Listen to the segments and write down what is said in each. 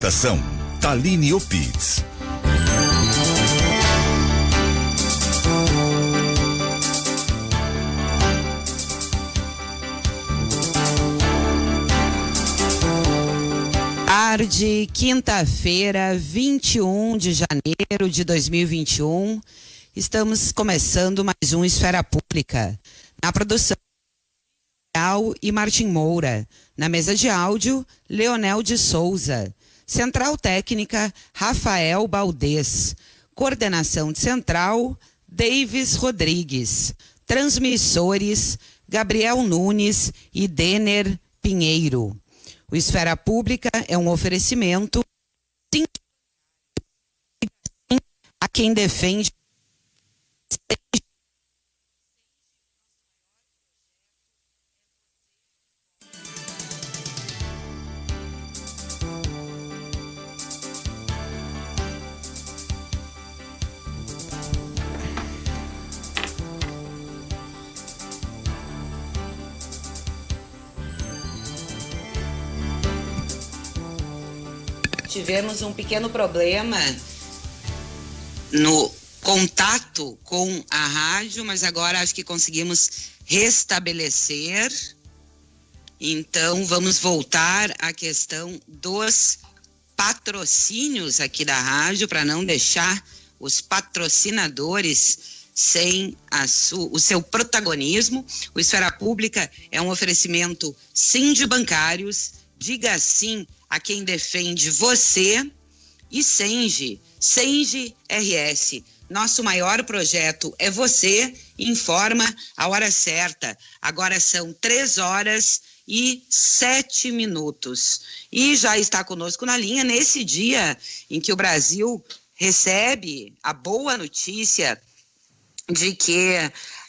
Estação Taline Opitz. Tarde, quinta-feira, 21 de janeiro de 2021. Estamos começando mais um Esfera Pública. Na produção, e Martim Moura. Na mesa de áudio, Leonel de Souza. Central Técnica, Rafael Baldez. Coordenação de Central, Davis Rodrigues. Transmissores, Gabriel Nunes e Denner Pinheiro. O Esfera Pública é um oferecimento a quem defende Tivemos um pequeno problema no contato com a rádio, mas agora acho que conseguimos restabelecer. Então, vamos voltar à questão dos patrocínios aqui da rádio, para não deixar os patrocinadores sem o seu protagonismo. O Esfera Pública é um oferecimento Sindibancários, diga sim a quem defende você, e Senge RS. Nosso maior projeto é você. Informa a hora certa. Agora são 3h07. E já está conosco na linha nesse dia em que o Brasil recebe a boa notícia de que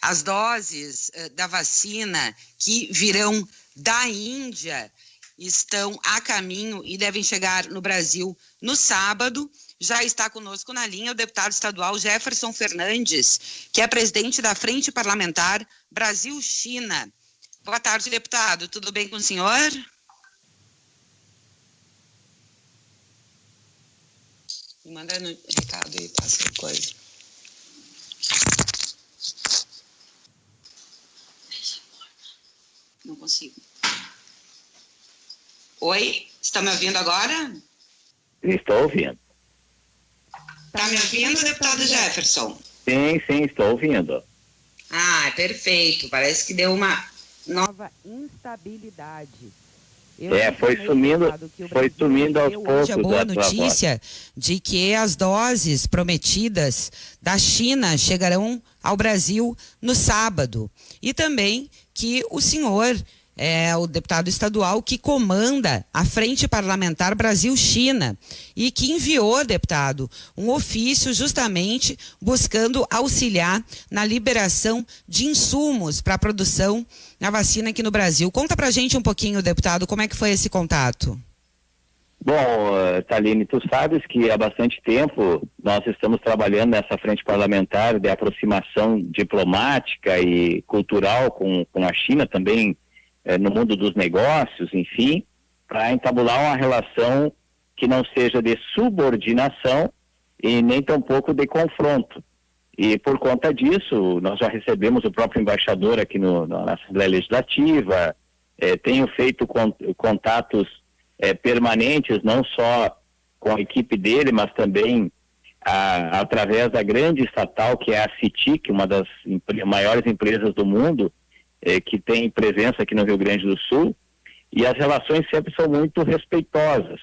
as doses da vacina que virão da Índia estão a caminho e devem chegar no Brasil no sábado. Já está conosco na linha o deputado estadual Jefferson Fernandes, que é presidente da Frente Parlamentar Brasil-China. Boa tarde, deputado. Tudo bem com o senhor? Me manda no recado aí, passa coisa. Não consigo. Oi, está me ouvindo agora? Estou ouvindo. Está me ouvindo, deputado Jefferson? Sim, estou ouvindo. Ah, perfeito. Parece que deu uma nova instabilidade. Foi sumindo aos poucos. Hoje a boa notícia de que as doses prometidas da China chegarão ao Brasil no sábado. E também que o senhor é o deputado estadual que comanda a Frente Parlamentar Brasil-China e que enviou, deputado, um ofício justamente buscando auxiliar na liberação de insumos para a produção da vacina aqui no Brasil. Conta pra gente um pouquinho, deputado, como é que foi esse contato? Bom, Taline, tu sabes que há bastante tempo nós estamos trabalhando nessa frente parlamentar de aproximação diplomática e cultural com a China também, no mundo dos negócios, enfim, para entabular uma relação que não seja de subordinação e nem tampouco de confronto. E por conta disso, nós já recebemos o próprio embaixador aqui na Assembleia Legislativa, tenho feito contatos permanentes, não só com a equipe dele, mas também através da grande estatal que é a CITIC, uma das maiores empresas do mundo, que tem presença aqui no Rio Grande do Sul, e as relações sempre são muito respeitosas.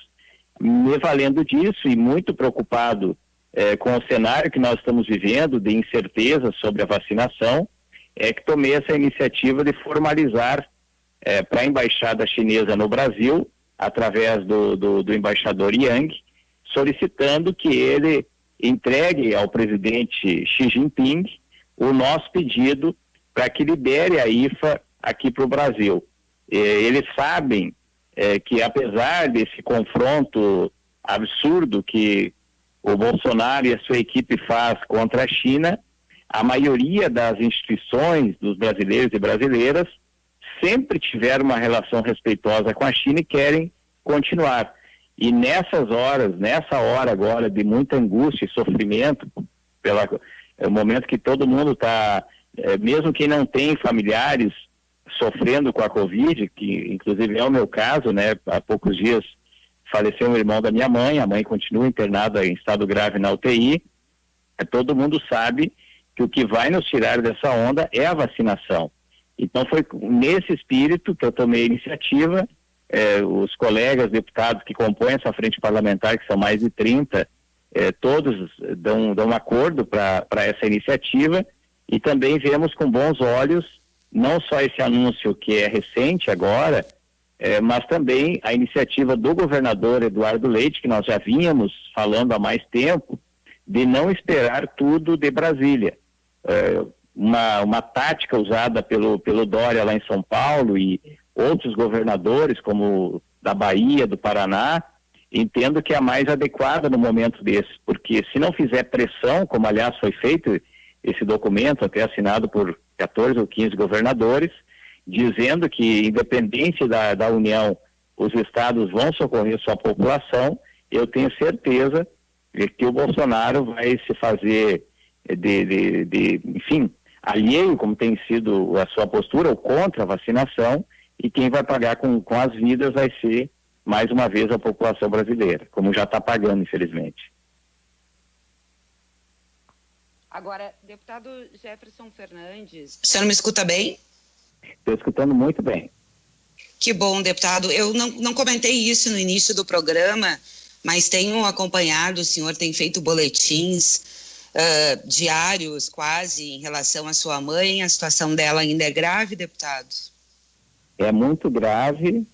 Me valendo disso e muito preocupado com o cenário que nós estamos vivendo de incerteza sobre a vacinação, é que tomei essa iniciativa de formalizar para a Embaixada Chinesa no Brasil, através do embaixador Yang, solicitando que ele entregue ao presidente Xi Jinping o nosso pedido para que libere a IFA aqui para o Brasil. Eles sabem que apesar desse confronto absurdo que o Bolsonaro e a sua equipe faz contra a China, a maioria das instituições dos brasileiros e brasileiras sempre tiveram uma relação respeitosa com a China e querem continuar. E nessa hora agora de muita angústia e sofrimento, é o momento que todo mundo está, mesmo quem não tem familiares sofrendo com a Covid, que inclusive é o meu caso, né? Há poucos dias faleceu um irmão da minha mãe, a mãe continua internada em estado grave na UTI. Todo mundo sabe que o que vai nos tirar dessa onda é a vacinação. Então foi nesse espírito que eu tomei a iniciativa. Os colegas deputados que compõem essa frente parlamentar, que são mais de 30, todos dão acordo para essa iniciativa, e também vemos com bons olhos não só esse anúncio que é recente agora, mas também a iniciativa do governador Eduardo Leite, que nós já vínhamos falando há mais tempo, de não esperar tudo de Brasília. Uma tática usada pelo Dória lá em São Paulo e outros governadores, como da Bahia, do Paraná, entendo que é a mais adequada no momento desse, porque se não fizer pressão, como aliás foi feito esse documento, até assinado por 14 ou 15 governadores, dizendo que, independente da União, os estados vão socorrer sua população, eu tenho certeza que o Bolsonaro vai se fazer enfim, alheio, como tem sido a sua postura, ou contra a vacinação, e quem vai pagar com as vidas vai ser, mais uma vez, a população brasileira, como já está pagando, infelizmente. Agora, deputado Jefferson Fernandes, o senhor me escuta bem? Estou escutando muito bem. Que bom, deputado. Eu não comentei isso no início do programa, mas tenho acompanhado, o senhor tem feito boletins diários quase em relação à sua mãe. A situação dela ainda é grave, deputado? É muito grave,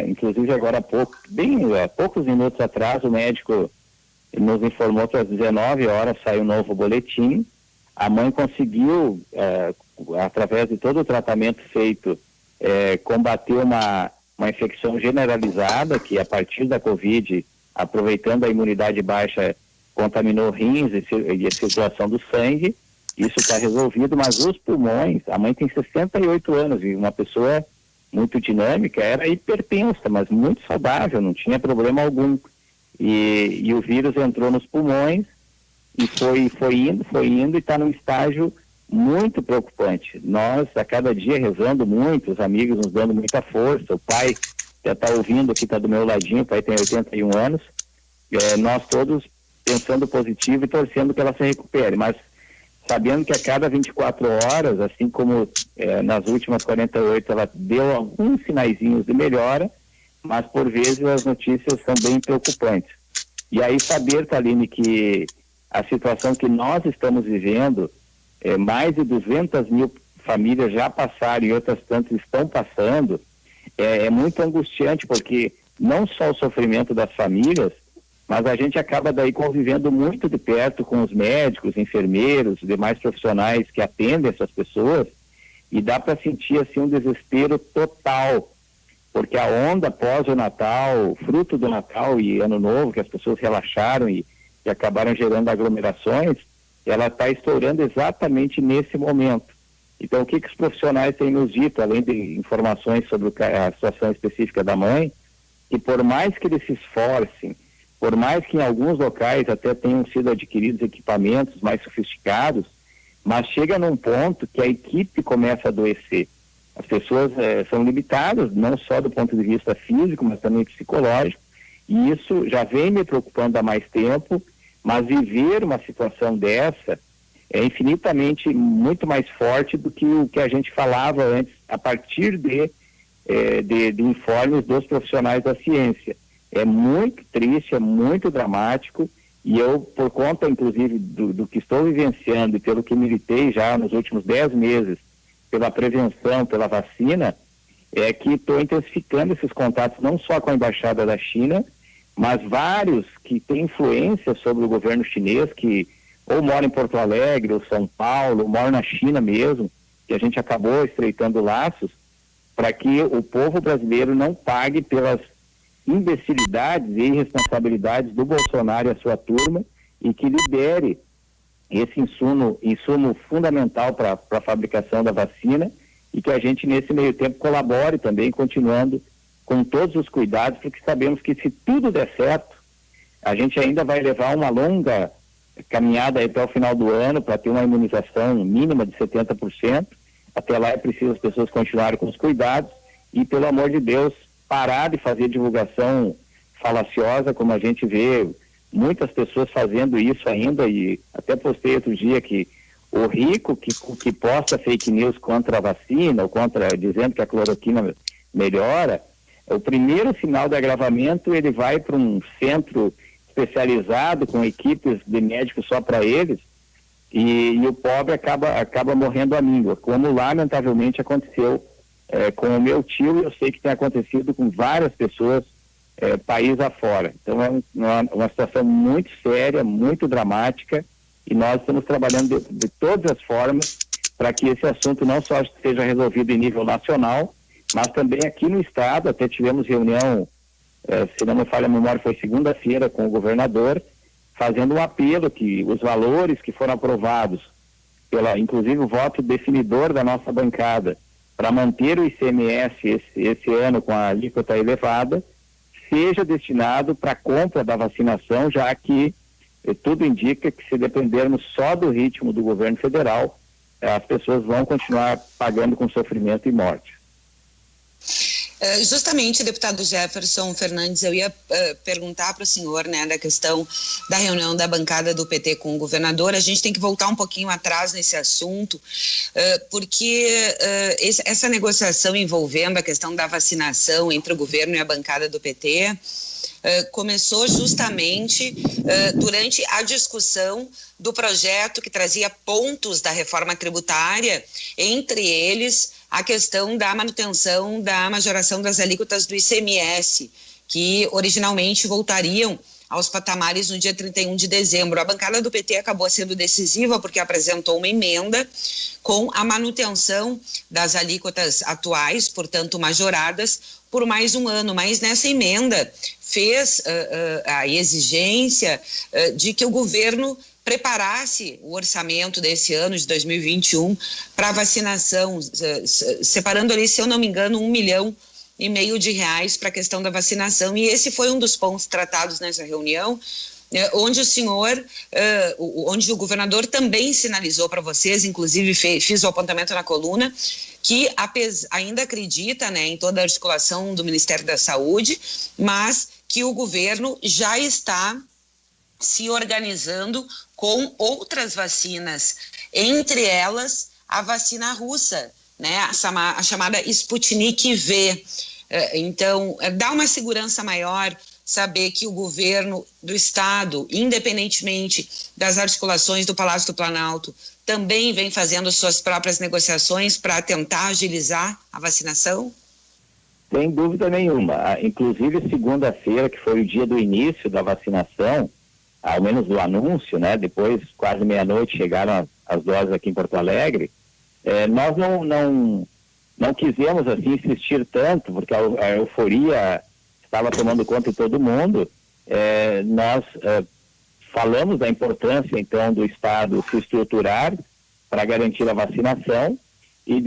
inclusive agora há poucos minutos atrás o médico nos informou que às 19 horas sai um novo boletim. A mãe conseguiu, através de todo o tratamento feito, combater uma infecção generalizada que a partir da Covid, aproveitando a imunidade baixa, contaminou rins e a circulação do sangue. Isso está resolvido, mas os pulmões, a mãe tem 68 anos e uma pessoa muito dinâmica, era hipertensa, mas muito saudável, não tinha problema algum. E o vírus entrou nos pulmões e foi indo e está num estágio muito preocupante. Nós, a cada dia, rezando muito, os amigos nos dando muita força, o pai já está ouvindo aqui, está do meu ladinho, o pai tem 81 anos, nós todos pensando positivo e torcendo que ela se recupere, mas sabendo que a cada 24 horas, assim como nas últimas 48 ela deu alguns sinaizinhos de melhora, mas por vezes as notícias são bem preocupantes. E aí saber, Thaline, que a situação que nós estamos vivendo, mais de 200 mil famílias já passaram e outras tantas estão passando, é muito angustiante, porque não só o sofrimento das famílias, mas a gente acaba daí convivendo muito de perto com os médicos, enfermeiros, demais profissionais que atendem essas pessoas, e dá para sentir assim um desespero total, porque a onda pós o Natal, fruto do Natal e Ano Novo, que as pessoas relaxaram e acabaram gerando aglomerações, ela está estourando exatamente nesse momento. Então, o que os profissionais têm nos dito, além de informações sobre a situação específica da mãe, que por mais que eles se esforcem, por mais que em alguns locais até tenham sido adquiridos equipamentos mais sofisticados, mas chega num ponto que a equipe começa a adoecer. As pessoas são limitadas, não só do ponto de vista físico, mas também psicológico, e isso já vem me preocupando há mais tempo, mas viver uma situação dessa é infinitamente muito mais forte do que o que a gente falava antes, a partir de informes dos profissionais da ciência. É muito triste, é muito dramático, e eu, por conta, inclusive, do que estou vivenciando e pelo que militei já nos últimos 10 meses, pela prevenção, pela vacina, é que estou intensificando esses contatos não só com a Embaixada da China, mas vários que têm influência sobre o governo chinês, que ou moram em Porto Alegre, ou São Paulo, ou moram na China mesmo, que a gente acabou estreitando laços, para que o povo brasileiro não pague pelas imbecilidades e irresponsabilidades do Bolsonaro e a sua turma, e que libere esse insumo fundamental para a fabricação da vacina, e que a gente nesse meio tempo colabore também, continuando com todos os cuidados, porque sabemos que se tudo der certo, a gente ainda vai levar uma longa caminhada aí até o final do ano para ter uma imunização mínima de 70%. Até lá é preciso as pessoas continuarem com os cuidados e, pelo amor de Deus, parar de fazer divulgação falaciosa, como a gente vê muitas pessoas fazendo isso ainda, e até postei outro dia que o rico que posta fake news contra a vacina, ou dizendo que a cloroquina melhora, o primeiro sinal de agravamento, ele vai para um centro especializado com equipes de médicos só para eles, e o pobre acaba morrendo à míngua, como lamentavelmente aconteceu com o meu tio, e eu sei que tem acontecido com várias pessoas país afora. Então é uma situação muito séria, muito dramática, e nós estamos trabalhando de todas as formas para que esse assunto não só seja resolvido em nível nacional, mas também aqui no estado. Até tivemos reunião, se não me falha a memória, foi segunda-feira, com o governador, fazendo um apelo que os valores que foram aprovados, inclusive o voto definidor da nossa bancada, para manter o ICMS esse ano com a alíquota elevada, seja destinado para a compra da vacinação, já que tudo indica que, se dependermos só do ritmo do governo federal, as pessoas vão continuar pagando com sofrimento e morte. Justamente, deputado Jefferson Fernandes, eu ia perguntar para o senhor, né, da questão da reunião da bancada do PT com o governador. A gente tem que voltar um pouquinho atrás nesse assunto, porque essa negociação envolvendo a questão da vacinação entre o governo e a bancada do PT começou justamente durante a discussão do projeto que trazia pontos da reforma tributária, entre eles a questão da manutenção da majoração das alíquotas do ICMS, que originalmente voltariam aos patamares no dia 31 de dezembro. A bancada do PT acabou sendo decisiva porque apresentou uma emenda com a manutenção das alíquotas atuais, portanto majoradas, por mais um ano, mas nessa emenda fez a exigência de que o governo preparasse o orçamento desse ano de 2021 para vacinação, separando ali, se eu não me engano, R$1,5 milhão de reais para a questão da vacinação. E esse foi um dos pontos tratados nessa reunião, onde o senhor, onde o governador também sinalizou para vocês, inclusive fiz o apontamento na coluna, que ainda acredita, né, em toda a articulação do Ministério da Saúde, mas que o governo já está se organizando com outras vacinas, entre elas a vacina russa, né, a chamada Sputnik V. Então, dá uma segurança maior saber que o governo do estado, independentemente das articulações do Palácio do Planalto, também vem fazendo suas próprias negociações para tentar agilizar a vacinação? Sem dúvida nenhuma. Inclusive, segunda-feira, que foi o dia do início da vacinação, ao menos do anúncio, né? Depois, quase meia-noite, chegaram as doses aqui em Porto Alegre. Nós não quisemos assim insistir tanto, porque a euforia estava tomando conta de todo mundo. Nós falamos da importância, então, do Estado se estruturar para garantir a vacinação e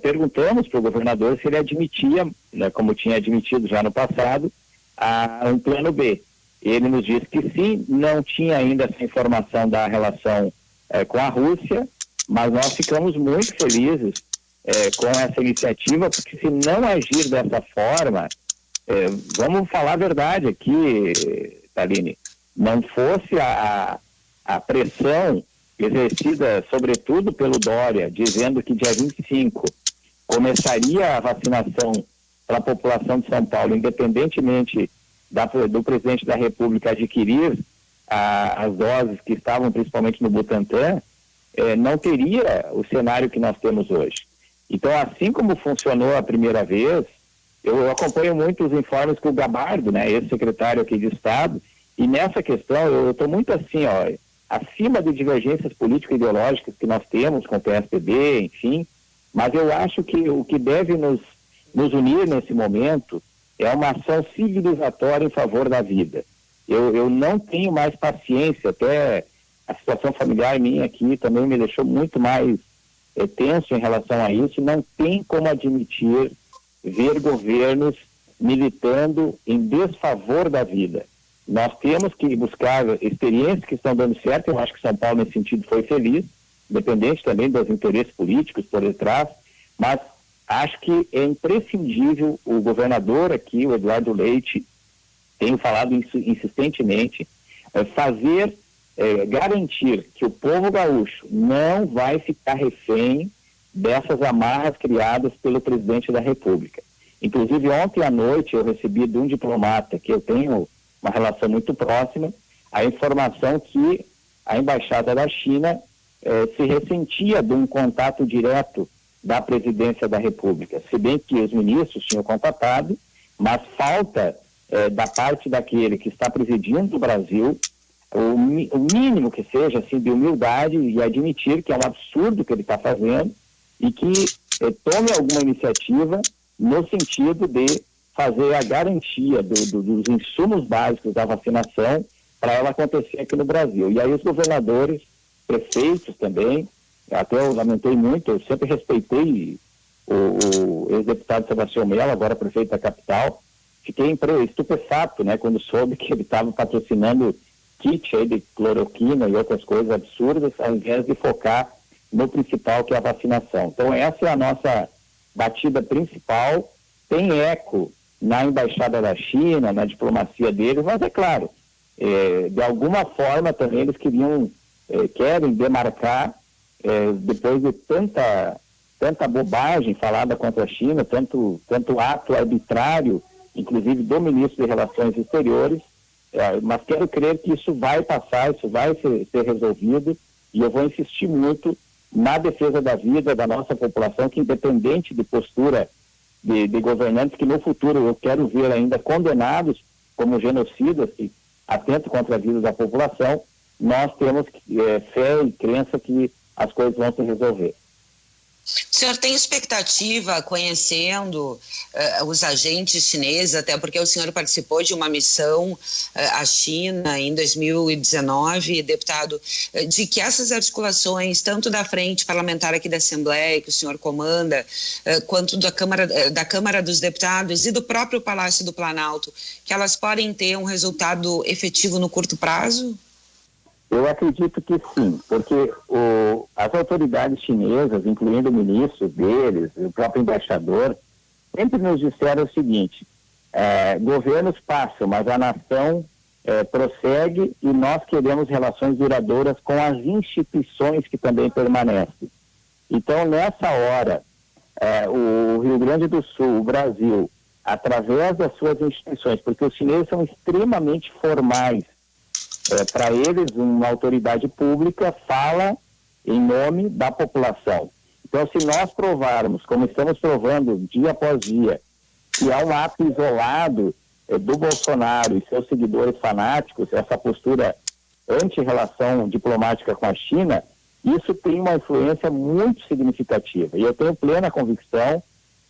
perguntamos para o governador se ele admitia, né, como tinha admitido já no passado, um plano B. Ele nos disse que sim, não tinha ainda essa informação da relação com a Rússia, mas nós ficamos muito felizes com essa iniciativa, porque se não agir dessa forma, vamos falar a verdade aqui, Taline, não fosse a pressão exercida sobretudo pelo Dória, dizendo que dia 25 começaria a vacinação para a população de São Paulo, independentemente do presidente da República adquirir as doses que estavam principalmente no Butantan, não teria o cenário que nós temos hoje. Então, assim como funcionou a primeira vez, eu acompanho muito os informes com o Gabardo, né, ex-secretário aqui de Estado, e nessa questão eu estou muito assim, acima de divergências político-ideológicas que nós temos com o PSDB, enfim, mas eu acho que o que deve nos unir nesse momento é uma ação civilizatória em favor da vida. Eu não tenho mais paciência, até a situação familiar minha aqui também me deixou muito mais tenso em relação a isso. Não tem como admitir ver governos militando em desfavor da vida. Nós temos que buscar experiências que estão dando certo. Eu acho que São Paulo, nesse sentido, foi feliz, independente também dos interesses políticos por detrás, mas acho que é imprescindível o governador aqui, o Eduardo Leite, tenho falado isso insistentemente, garantir que o povo gaúcho não vai ficar refém dessas amarras criadas pelo presidente da República. Inclusive, ontem à noite eu recebi de um diplomata que eu tenho uma relação muito próxima, a informação que a Embaixada da China se ressentia de um contato direto da presidência da República, se bem que os ministros tinham contatado, mas falta da parte daquele que está presidindo o Brasil o mínimo que seja assim, de humildade e admitir que é um absurdo o que ele está fazendo e que tome alguma iniciativa no sentido de fazer a garantia dos insumos básicos da vacinação para ela acontecer aqui no Brasil. E aí os governadores, prefeitos também, até eu lamentei muito, eu sempre respeitei o ex-deputado Sebastião Mello, agora prefeito da capital, fiquei estupefato, né, quando soube que ele estava patrocinando kit aí de cloroquina e outras coisas absurdas, ao invés de focar no principal, que é a vacinação. Então essa é a nossa batida principal, tem eco na Embaixada da China, na diplomacia deles, mas é claro, de alguma forma também eles querem demarcar, depois de tanta bobagem falada contra a China, tanto ato arbitrário, inclusive do ministro de Relações Exteriores, mas quero crer que isso vai passar, isso vai ser resolvido, e eu vou insistir muito na defesa da vida da nossa população, que independente de postura de governantes, que no futuro eu quero ver ainda condenados como genocidas que atentam contra a vida da população, nós temos fé e crença que as coisas vão se resolver. O senhor tem expectativa, conhecendo os agentes chineses, até porque o senhor participou de uma missão à China em 2019, deputado, de que essas articulações, tanto da frente parlamentar aqui da Assembleia, que o senhor comanda, quanto da Câmara dos Deputados e do próprio Palácio do Planalto, que elas podem ter um resultado efetivo no curto prazo? Eu acredito que sim, porque as autoridades chinesas, incluindo o ministro deles, o próprio embaixador, sempre nos disseram o seguinte: governos passam, mas a nação prossegue, e nós queremos relações duradouras com as instituições que também permanecem. Então, nessa hora, o Rio Grande do Sul, o Brasil, através das suas instituições, porque os chineses são extremamente formais, para eles, uma autoridade pública fala em nome da população. Então, se nós provarmos, como estamos provando dia após dia, que é um ato isolado do Bolsonaro e seus seguidores fanáticos, essa postura anti-relação diplomática com a China, isso tem uma influência muito significativa. E eu tenho plena convicção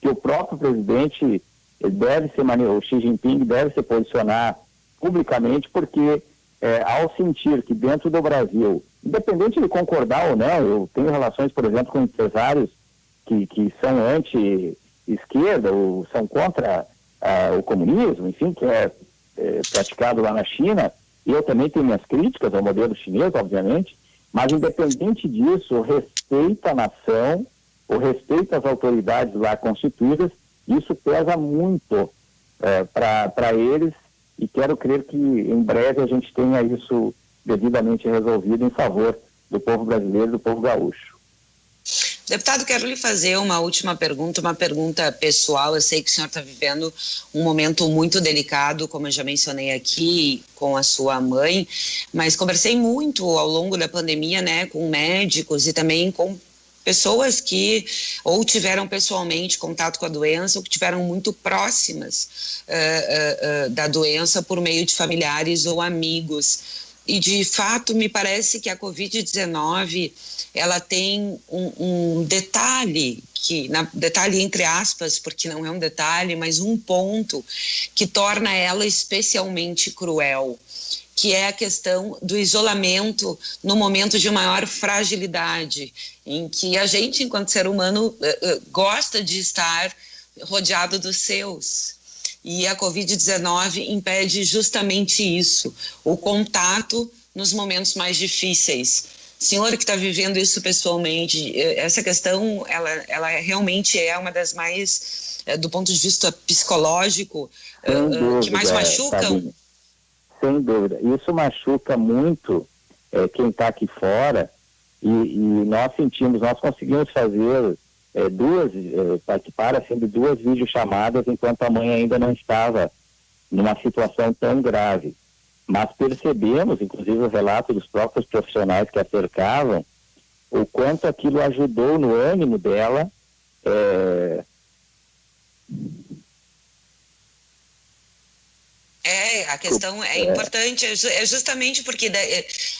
que o próprio presidente o Xi Jinping deve se posicionar publicamente, porque ao sentir que dentro do Brasil, independente de concordar ou não, eu tenho relações, por exemplo, com empresários que são anti-esquerda ou são contra o comunismo, enfim, que é praticado lá na China, e eu também tenho minhas críticas ao modelo chinês, obviamente, mas independente disso, o respeito à nação, o respeito às autoridades lá constituídas, isso pesa muito para eles, e quero crer que em breve a gente tenha isso devidamente resolvido em favor do povo brasileiro e do povo gaúcho. Deputado, quero lhe fazer uma última pergunta, uma pergunta pessoal. Eu sei que o senhor está vivendo um momento muito delicado, como eu já mencionei aqui, com a sua mãe, mas conversei muito ao longo da pandemia, né, com médicos e também com pessoas que ou tiveram pessoalmente contato com a doença ou que tiveram muito próximas da doença por meio de familiares ou amigos. E, de fato, me parece que a Covid-19, ela tem um detalhe, detalhe entre aspas, porque não é um detalhe, mas um ponto que torna ela especialmente cruel, que é a questão do isolamento no momento de maior fragilidade, em que a gente, enquanto ser humano, gosta de estar rodeado dos seus. e a Covid-19 impede justamente isso, o contato nos momentos mais difíceis. Senhor que está vivendo isso pessoalmente, essa questão, ela realmente é uma das mais, do ponto de vista psicológico, dúvida, que mais machucam? Sem dúvida. Isso machuca muito quem está aqui fora, e nós conseguimos fazer participar assim, de 2 videochamadas enquanto a mãe ainda não estava numa situação tão grave. Mas percebemos, inclusive o relato dos próprios profissionais que a cercavam, o quanto aquilo ajudou no ânimo dela. A questão é importante, é justamente porque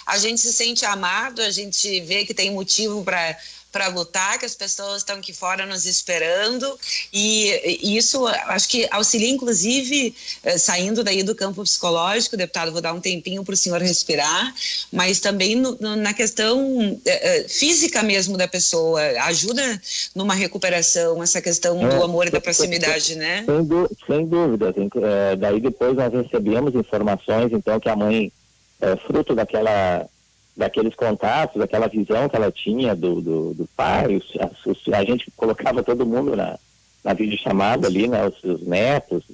a gente se sente amado, a gente vê que tem motivo para lutar, que as pessoas estão aqui fora nos esperando, e isso acho que auxilia, inclusive, saindo daí do campo psicológico, deputado, vou dar um tempinho para o senhor respirar, mas também na questão física mesmo da pessoa, ajuda numa recuperação, essa questão do amor e da proximidade, né? Sem dúvida. Daí depois nós recebemos informações, então, que a mãe, fruto daqueles contatos, daquela visão que ela tinha do pai, a gente colocava todo mundo na videochamada ali, né, os netos,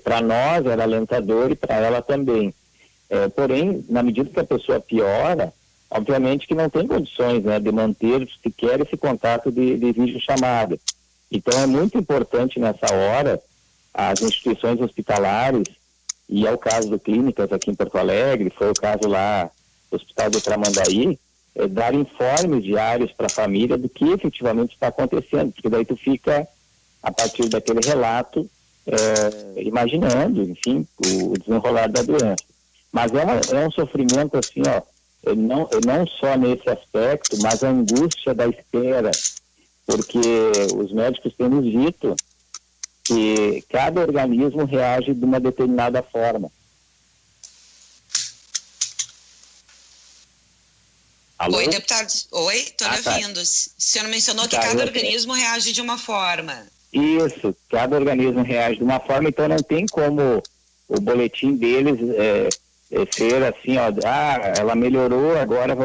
para nós era alentador e para ela também. Porém, na medida que a pessoa piora, obviamente que não tem condições, né, de manter sequer esse contato de videochamada. Então é muito importante nessa hora as instituições hospitalares, e é o caso do Clínicas aqui em Porto Alegre, foi o caso lá do Hospital de Tramandaí, dar informes diários para a família do que efetivamente está acontecendo, porque daí tu fica, a partir daquele relato, imaginando, enfim, o desenrolar da doença. Mas é um sofrimento assim, não só nesse aspecto, mas a angústia da espera, porque os médicos têm nos dito que cada organismo reage de uma determinada forma. Alô? Oi, deputado. Oi, estou lhe ouvindo. Tá. O senhor mencionou que cada organismo reage de uma forma. Isso, cada organismo reage de uma forma, então não tem como o boletim deles ser assim, ela melhorou, agora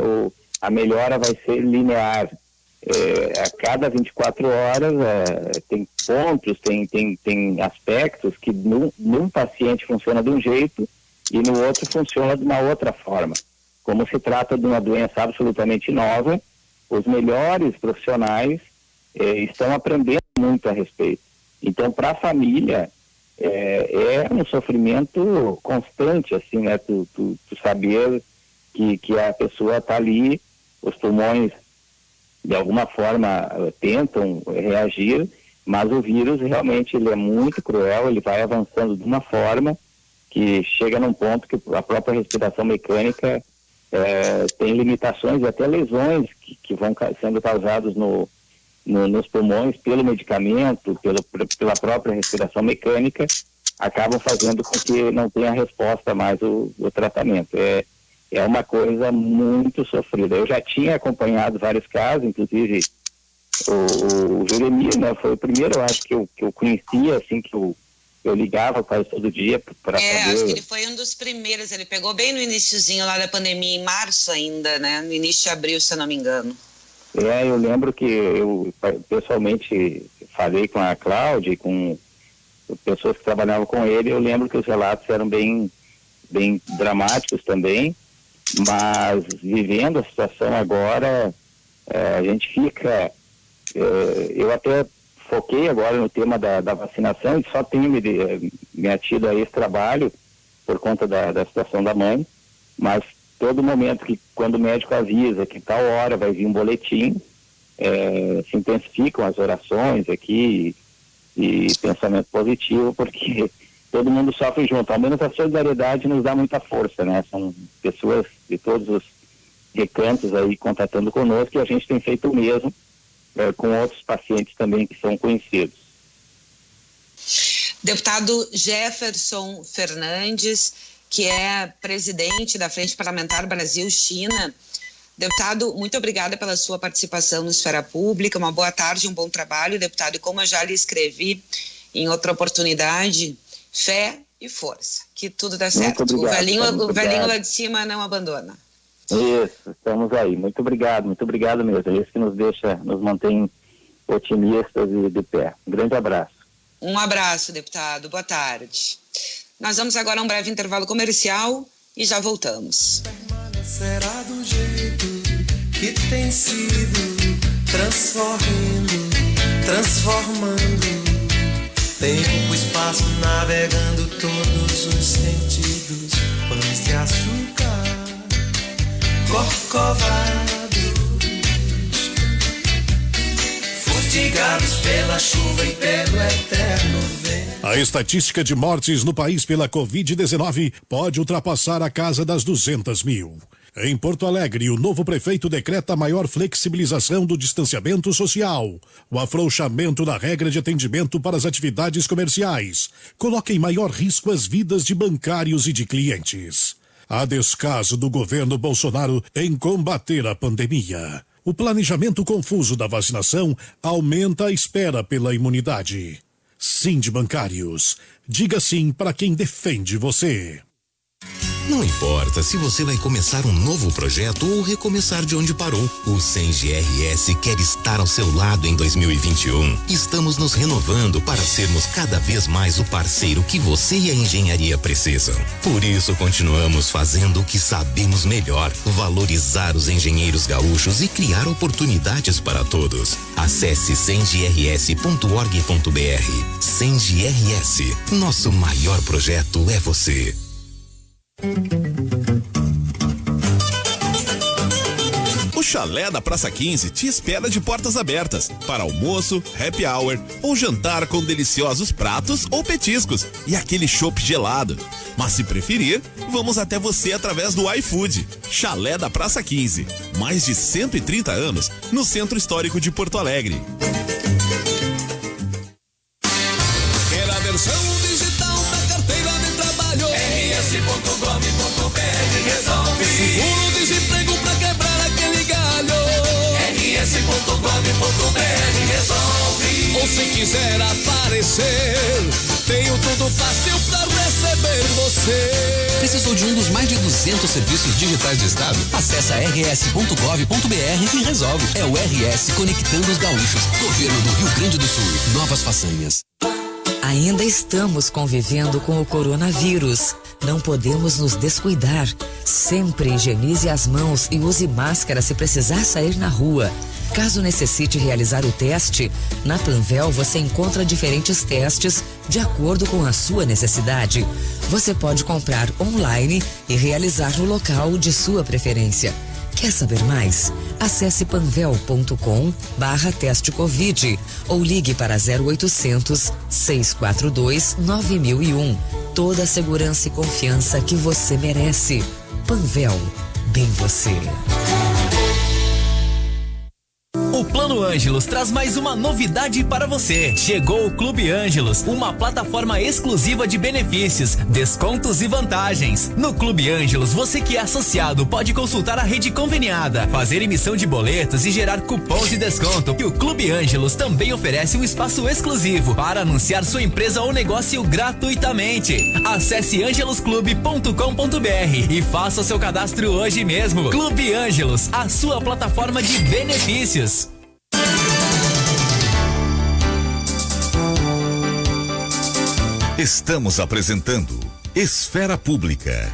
a melhora vai ser linear. A cada 24 horas tem pontos, tem aspectos que num paciente funciona de um jeito e no outro funciona de uma outra forma. Como se trata de uma doença absolutamente nova, os melhores profissionais estão aprendendo muito a respeito. Então, para a família, é um sofrimento constante, assim, né? Tu saber que a pessoa está ali, os pulmões de alguma forma tentam reagir, mas o vírus realmente ele é muito cruel, ele vai avançando de uma forma que chega num ponto que a própria respiração mecânica tem limitações e até lesões que vão sendo causadas nos pulmões pelo medicamento, pela própria respiração mecânica, acabam fazendo com que não tenha resposta mais o tratamento. É uma coisa muito sofrida. Eu já tinha acompanhado vários casos, inclusive o Jeremias, né, foi o primeiro, eu acho, que eu conhecia, assim, que eu ligava quase todo dia para saber. Acho que ele foi um dos primeiros, ele pegou bem no iniciozinho lá da pandemia, em março ainda, né, no início de abril, se eu não me engano. Eu lembro que eu pessoalmente falei com a Cláudia e com pessoas que trabalhavam com ele, eu lembro que os relatos eram bem dramáticos também, mas vivendo a situação agora, a gente fica... eu até foquei agora no tema da vacinação e só tenho me atido a esse trabalho por conta da situação da mãe, mas todo momento quando o médico avisa que tal hora vai vir um boletim, se intensificam as orações aqui e pensamento positivo, porque todo mundo sofre junto. Ao menos a solidariedade nos dá muita força, né? São pessoas de todos os recantos aí contatando conosco e a gente tem feito o mesmo com outros pacientes também que são conhecidos. Deputado Jefferson Fernandes, que é presidente da Frente Parlamentar Brasil-China. Deputado, muito obrigada pela sua participação no Esfera Pública, uma boa tarde, um bom trabalho, deputado, e como eu já lhe escrevi em outra oportunidade, fé e força, que tudo dá certo. Obrigado, o velhinho lá de cima não abandona. Isso, estamos aí. Muito obrigado mesmo. É isso que nos mantém otimistas e de pé. Um grande abraço. Um abraço, deputado. Boa tarde. Nós vamos agora a um breve intervalo comercial e já voltamos. Será do jeito que tem sido, transformando tempo, espaço, navegando todos os sentidos, pães de açúcar, corcovados, fustigados pela chuva e pelo eterno vento. A estatística de mortes no país pela Covid-19 pode ultrapassar a casa das 200 mil. Em Porto Alegre, o novo prefeito decreta maior flexibilização do distanciamento social. O afrouxamento da regra de atendimento para as atividades comerciais coloca em maior risco as vidas de bancários e de clientes. Há descaso do governo Bolsonaro em combater a pandemia. O planejamento confuso da vacinação aumenta a espera pela imunidade. Sindbancários. Diga sim para quem defende você. Não importa se você vai começar um novo projeto ou recomeçar de onde parou, o SENGE-RS quer estar ao seu lado em 2021. Estamos nos renovando para sermos cada vez mais o parceiro que você e a engenharia precisam. Por isso, continuamos fazendo o que sabemos melhor, valorizar os engenheiros gaúchos e criar oportunidades para todos. Acesse sengrs.org.br. SENGE-RS, nosso maior projeto é você. O Chalé da Praça 15 te espera de portas abertas para almoço, happy hour ou jantar com deliciosos pratos ou petiscos e aquele chopp gelado. Mas se preferir, vamos até você através do iFood. Chalé da Praça 15, mais de 130 anos no Centro Histórico de Porto Alegre. Quer a versão digital da carteira de trabalho? rs.gov.br resolve. Seguro-desemprego pra quebrar aquele galho. rs.gov.br resolve. Ou se quiser aparecer, tenho tudo fácil pra receber você. Precisou de um dos mais de 200 serviços digitais do Estado? Acesse rs.gov.br e resolve. É o RS conectando os gaúchos. Governo do Rio Grande do Sul. Novas façanhas. Ainda estamos convivendo com o coronavírus. Não podemos nos descuidar. Sempre higienize as mãos e use máscara se precisar sair na rua. Caso necessite realizar o teste, na Panvel você encontra diferentes testes de acordo com a sua necessidade. Você pode comprar online e realizar no local de sua preferência. Quer saber mais? Acesse panvel.com/teste Covid ou ligue para 0800 642 9001. Toda a segurança e confiança que você merece. Panvel, bem você. O Plano Ângelos traz mais uma novidade para você. Chegou o Clube Ângelos, uma plataforma exclusiva de benefícios, descontos e vantagens. No Clube Ângelos, você que é associado pode consultar a rede conveniada, fazer emissão de boletos e gerar cupons de desconto. E o Clube Ângelos também oferece um espaço exclusivo para anunciar sua empresa ou negócio gratuitamente. Acesse angelosclube.com.br e faça o seu cadastro hoje mesmo. Clube Ângelos, a sua plataforma de benefícios. Estamos apresentando Esfera Pública.